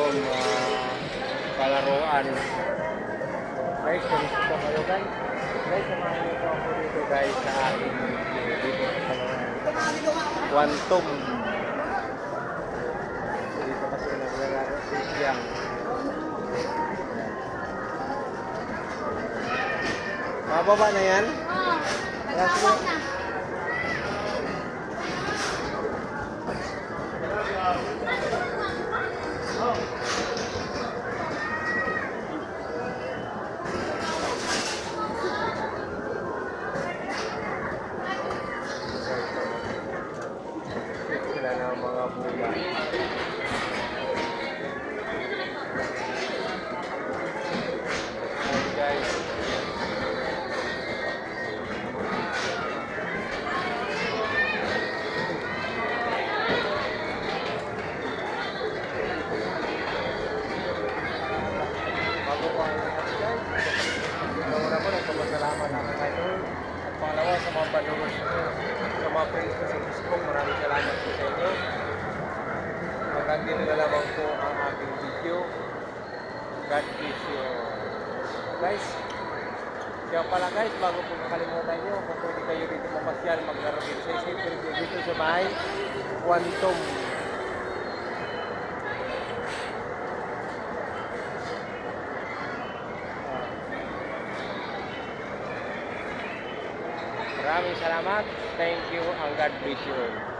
Quantum palaruan. Guys, kumusta kayo guys? Guys, samahan niyo po ako dito guys sa aking dito sa palaruan. Quantum. Dito kasi naglalaro si Siyang. Mababa na yan? Nagtawag na. Sila ng mga bulan. Guys. Una po, nagpapasalamat namin kayo. At pangalawa, sa mga followers ko, sa mga friends ko sa Facebook, maraming salamat po sa inyo. Hanggang dito na lamang po ang aking video. God bless you. Guys, kaya pala guys, bago po makalimutan nyo, kung pwede kayo dito mamasyal, maglaro dito sa isipin dito sa bahay, Quantum. Maraming salamat. Thank you and God bless you.